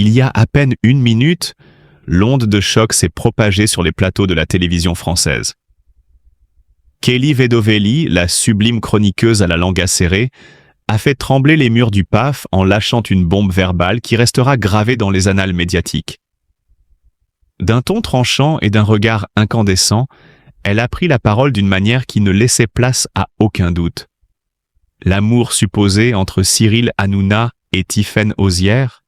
il y a à peine 1 minute, l'onde de choc s'est propagée sur les plateaux de la télévision française. Kelly Vedovelli, la sublime chroniqueuse à la langue acérée, a fait trembler les murs du PAF en lâchant une bombe verbale qui restera gravée dans les annales médiatiques. D'un ton tranchant et d'un regard incandescent, elle a pris la parole d'une manière qui ne laissait place à aucun doute. L'amour supposé entre Cyril Hanouna et Tiffaine Auzière?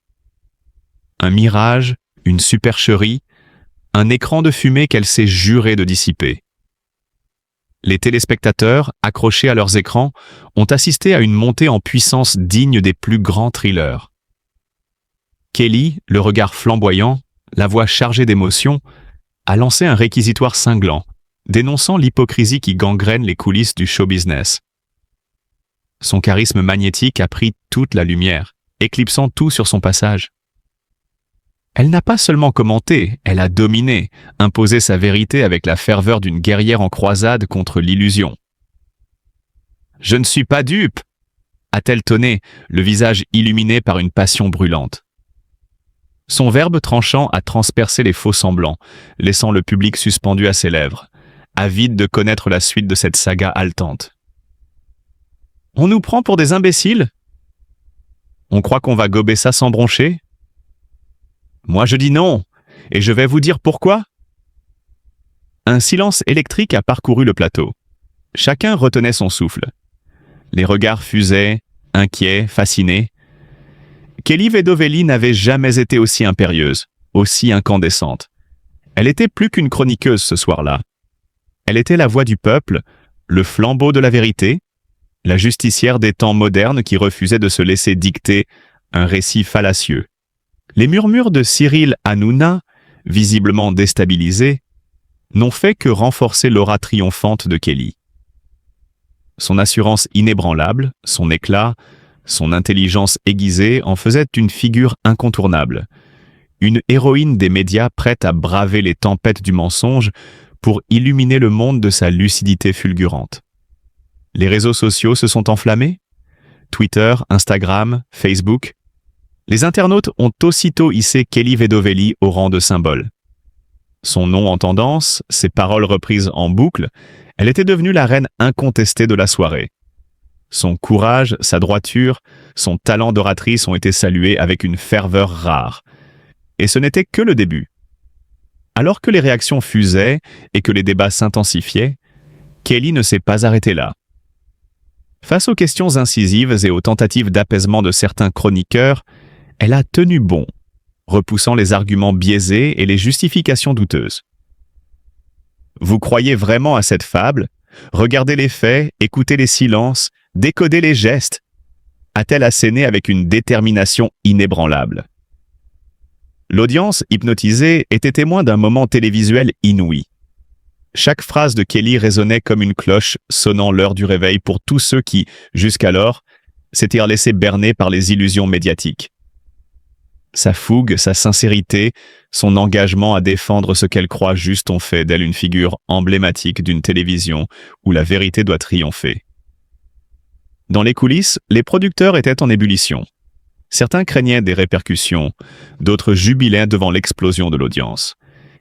Un mirage, une supercherie, un écran de fumée qu'elle s'est jurée de dissiper. Les téléspectateurs, accrochés à leurs écrans, ont assisté à une montée en puissance digne des plus grands thrillers. Kelly, le regard flamboyant, la voix chargée d'émotion, a lancé un réquisitoire cinglant, dénonçant l'hypocrisie qui gangrène les coulisses du show business. Son charisme magnétique a pris toute la lumière, éclipsant tout sur son passage. Elle n'a pas seulement commenté, elle a dominé, imposé sa vérité avec la ferveur d'une guerrière en croisade contre l'illusion. « Je ne suis pas dupe !» a-t-elle tonné, le visage illuminé par une passion brûlante. Son verbe tranchant a transpercé les faux-semblants, laissant le public suspendu à ses lèvres, avide de connaître la suite de cette saga haletante. « On nous prend pour des imbéciles ? On croit qu'on va gober ça sans broncher ? Moi je dis non, et je vais vous dire pourquoi. » Un silence électrique a parcouru le plateau. Chacun retenait son souffle. Les regards fusaient, inquiets, fascinés. Kelly Vedovelli n'avait jamais été aussi impérieuse, aussi incandescente. Elle était plus qu'une chroniqueuse ce soir-là. Elle était la voix du peuple, le flambeau de la vérité, la justicière des temps modernes qui refusait de se laisser dicter un récit fallacieux. Les murmures de Cyril Hanouna, visiblement déstabilisés, n'ont fait que renforcer l'aura triomphante de Kelly. Son assurance inébranlable, son éclat, son intelligence aiguisée en faisaient une figure incontournable, une héroïne des médias prête à braver les tempêtes du mensonge pour illuminer le monde de sa lucidité fulgurante. Les réseaux sociaux se sont enflammés? Twitter, Instagram, Facebook. Les internautes ont aussitôt hissé Kelly Vedovelli au rang de symbole. Son nom en tendance, ses paroles reprises en boucle, elle était devenue la reine incontestée de la soirée. Son courage, sa droiture, son talent d'oratrice ont été salués avec une ferveur rare. Et ce n'était que le début. Alors que les réactions fusaient et que les débats s'intensifiaient, Kelly ne s'est pas arrêtée là. Face aux questions incisives et aux tentatives d'apaisement de certains chroniqueurs, elle a tenu bon, repoussant les arguments biaisés et les justifications douteuses. Vous croyez vraiment à cette fable? Regardez les faits, écoutez les silences, décodez les gestes, a-t-elle asséné avec une détermination inébranlable. L'audience, hypnotisée, était témoin d'un moment télévisuel inouï. Chaque phrase de Kelly résonnait comme une cloche sonnant l'heure du réveil pour tous ceux qui, jusqu'alors, s'étaient laissés berner par les illusions médiatiques. Sa fougue, sa sincérité, son engagement à défendre ce qu'elle croit juste ont fait d'elle une figure emblématique d'une télévision où la vérité doit triompher. Dans les coulisses, les producteurs étaient en ébullition. Certains craignaient des répercussions, d'autres jubilaient devant l'explosion de l'audience.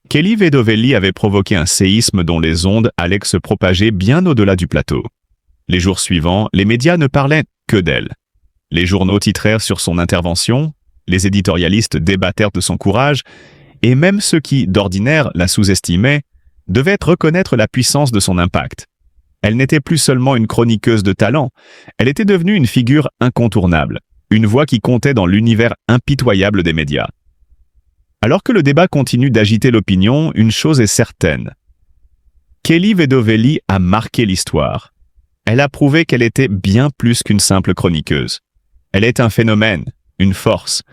Kelly Vedovelli avait provoqué un séisme dont les ondes allaient se propager bien au-delà du plateau. Les jours suivants, les médias ne parlaient que d'elle. Les journaux titrèrent sur son intervention, les éditorialistes débattèrent de son courage, et même ceux qui, d'ordinaire, la sous-estimaient, devaient reconnaître la puissance de son impact. Elle n'était plus seulement une chroniqueuse de talent, elle était devenue une figure incontournable, une voix qui comptait dans l'univers impitoyable des médias. Alors que le débat continue d'agiter l'opinion, une chose est certaine. Kelly Vedovelli a marqué l'histoire. Elle a prouvé qu'elle était bien plus qu'une simple chroniqueuse. Elle est un phénomène, une force,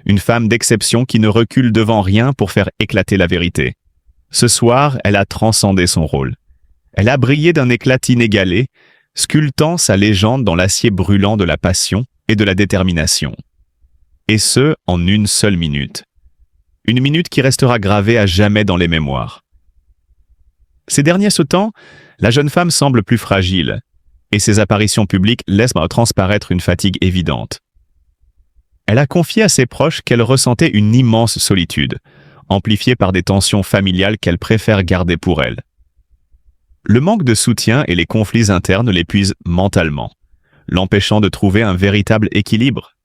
une femme d'exception qui ne recule devant rien pour faire éclater la vérité. Ce soir, elle a transcendé son rôle. Elle a brillé d'un éclat inégalé, sculptant sa légende dans l'acier brûlant de la passion et de la détermination. Et ce, en une seule minute. Une minute qui restera gravée à jamais dans les mémoires. Ces derniers temps, la jeune femme semble plus fragile, et ses apparitions publiques laissent transparaître une fatigue évidente. Elle a confié à ses proches qu'elle ressentait une immense solitude, amplifiée par des tensions familiales qu'elle préfère garder pour elle. Le manque de soutien et les conflits internes l'épuisent mentalement, l'empêchant de trouver un véritable équilibre.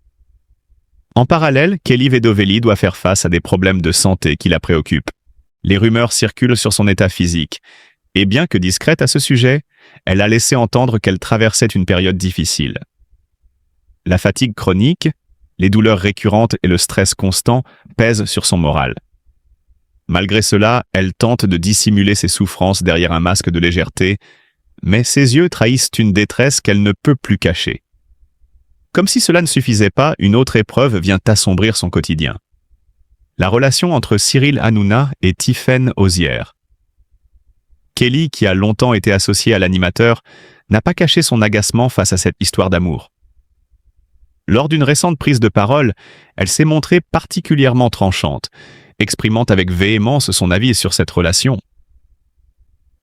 En parallèle, Kelly Vedovelli doit faire face à des problèmes de santé qui la préoccupent. Les rumeurs circulent sur son état physique, et bien que discrète à ce sujet, elle a laissé entendre qu'elle traversait une période difficile. La fatigue chronique, les douleurs récurrentes et le stress constant pèsent sur son moral. Malgré cela, elle tente de dissimuler ses souffrances derrière un masque de légèreté, mais ses yeux trahissent une détresse qu'elle ne peut plus cacher. Comme si cela ne suffisait pas, une autre épreuve vient assombrir son quotidien. La relation entre Cyril Hanouna et Tiffaine Hozière. Kelly, qui a longtemps été associée à l'animateur, n'a pas caché son agacement face à cette histoire d'amour. Lors d'une récente prise de parole, elle s'est montrée particulièrement tranchante, exprimant avec véhémence son avis sur cette relation.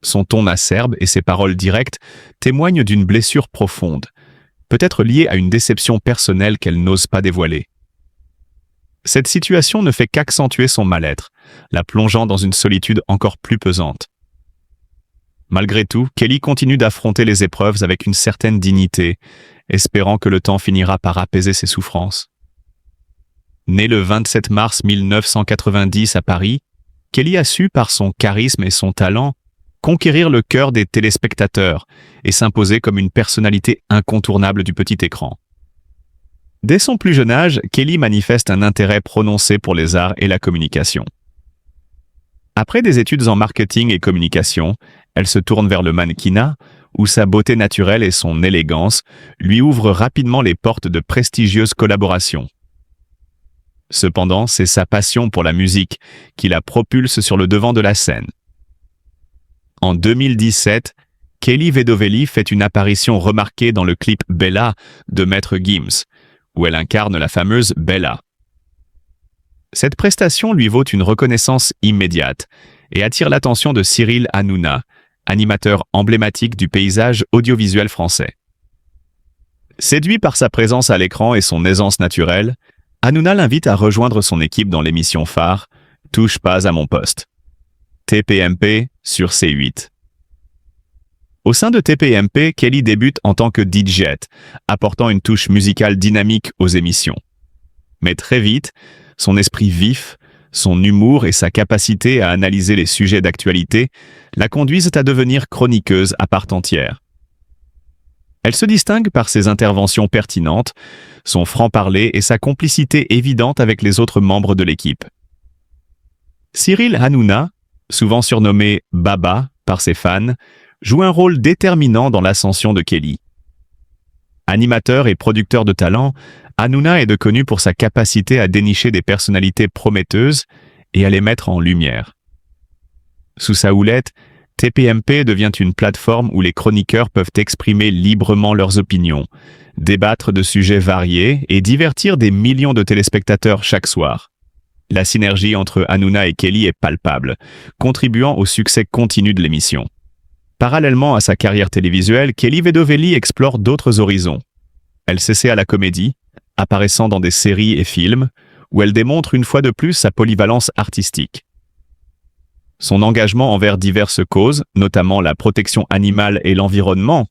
Son ton acerbe et ses paroles directes témoignent d'une blessure profonde, peut-être liée à une déception personnelle qu'elle n'ose pas dévoiler. Cette situation ne fait qu'accentuer son mal-être, la plongeant dans une solitude encore plus pesante. Malgré tout, Kelly continue d'affronter les épreuves avec une certaine dignité, espérant que le temps finira par apaiser ses souffrances. Née le 27 mars 1990 à Paris, Kelly a su, par son charisme et son talent, conquérir le cœur des téléspectateurs et s'imposer comme une personnalité incontournable du petit écran. Dès son plus jeune âge, Kelly manifeste un intérêt prononcé pour les arts et la communication. Après des études en marketing et communication, elle se tourne vers le mannequinat, où sa beauté naturelle et son élégance lui ouvrent rapidement les portes de prestigieuses collaborations. Cependant, c'est sa passion pour la musique qui la propulse sur le devant de la scène. En 2017, Kelly Vedovelli fait une apparition remarquée dans le clip Bella de Maître Gims, où elle incarne la fameuse Bella. Cette prestation lui vaut une reconnaissance immédiate et attire l'attention de Cyril Hanouna, animateur emblématique du paysage audiovisuel français. Séduit par sa présence à l'écran et son aisance naturelle, Hanouna l'invite à rejoindre son équipe dans l'émission phare « Touche pas à mon poste ». TPMP sur C8. Au sein de TPMP, Kelly débute en tant que DJ, apportant une touche musicale dynamique aux émissions. Mais très vite, son esprit vif, son humour et sa capacité à analyser les sujets d'actualité la conduisent à devenir chroniqueuse à part entière. Elle se distingue par ses interventions pertinentes, son franc-parler et sa complicité évidente avec les autres membres de l'équipe. Cyril Hanouna, souvent surnommé Baba par ses fans, joue un rôle déterminant dans l'ascension de Kelly. Animateur et producteur de talent, Hanouna est connu pour sa capacité à dénicher des personnalités prometteuses et à les mettre en lumière. Sous sa houlette, TPMP devient une plateforme où les chroniqueurs peuvent exprimer librement leurs opinions, débattre de sujets variés et divertir des millions de téléspectateurs chaque soir. La synergie entre Hanouna et Kelly est palpable, contribuant au succès continu de l'émission. Parallèlement à sa carrière télévisuelle, Kelly Vedovelli explore d'autres horizons. Elle s'essaie à la comédie, apparaissant dans des séries et films, où elle démontre une fois de plus sa polyvalence artistique. Son engagement envers diverses causes, notamment la protection animale et l'environnement,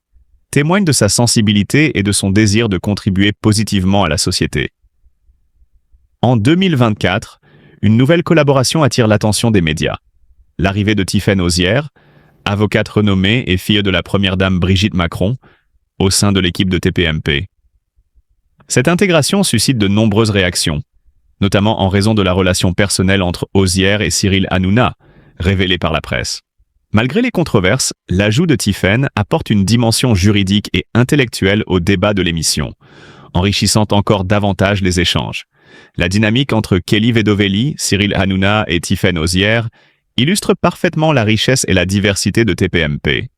témoigne de sa sensibilité et de son désir de contribuer positivement à la société. En 2024, une nouvelle collaboration attire l'attention des médias. L'arrivée de Tiffaine Hozière, avocate renommée et fille de la première dame Brigitte Macron, au sein de l'équipe de TPMP. Cette intégration suscite de nombreuses réactions, notamment en raison de la relation personnelle entre Hozière et Cyril Hanouna, révélée par la presse. Malgré les controverses, l'ajout de Tiffaine apporte une dimension juridique et intellectuelle au débat de l'émission, enrichissant encore davantage les échanges. La dynamique entre Kelly Vedovelli, Cyril Hanouna et Tiffaine Hozière illustre parfaitement la richesse et la diversité de TPMP.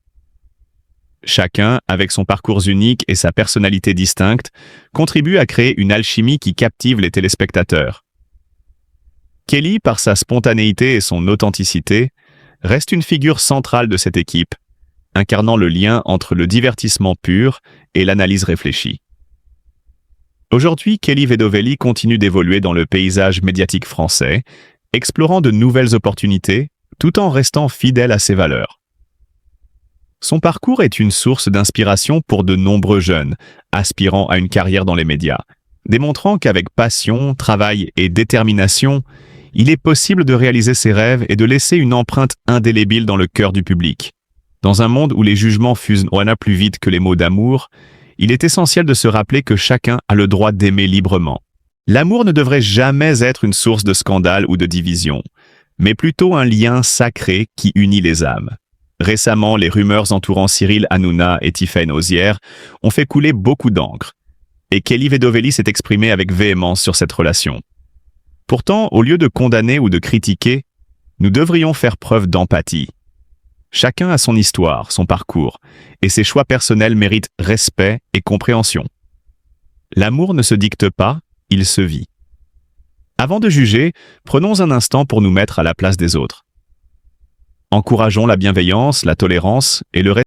Chacun, avec son parcours unique et sa personnalité distincte, contribue à créer une alchimie qui captive les téléspectateurs. Kelly, par sa spontanéité et son authenticité, reste une figure centrale de cette équipe, incarnant le lien entre le divertissement pur et l'analyse réfléchie. Aujourd'hui, Kelly Vedovelli continue d'évoluer dans le paysage médiatique français, explorant de nouvelles opportunités, tout en restant fidèle à ses valeurs. Son parcours est une source d'inspiration pour de nombreux jeunes, aspirant à une carrière dans les médias, démontrant qu'avec passion, travail et détermination, il est possible de réaliser ses rêves et de laisser une empreinte indélébile dans le cœur du public. Dans un monde où les jugements fusent plus vite que les mots d'amour, il est essentiel de se rappeler que chacun a le droit d'aimer librement. L'amour ne devrait jamais être une source de scandale ou de division, mais plutôt un lien sacré qui unit les âmes. Récemment, les rumeurs entourant Cyril Hanouna et Tiphaine Ozière ont fait couler beaucoup d'encre, et Kelly Vedovelli s'est exprimée avec véhémence sur cette relation. Pourtant, au lieu de condamner ou de critiquer, nous devrions faire preuve d'empathie. Chacun a son histoire, son parcours, et ses choix personnels méritent respect et compréhension. L'amour ne se dicte pas, il se vit. Avant de juger, prenons un instant pour nous mettre à la place des autres. Encourageons la bienveillance, la tolérance et le respect.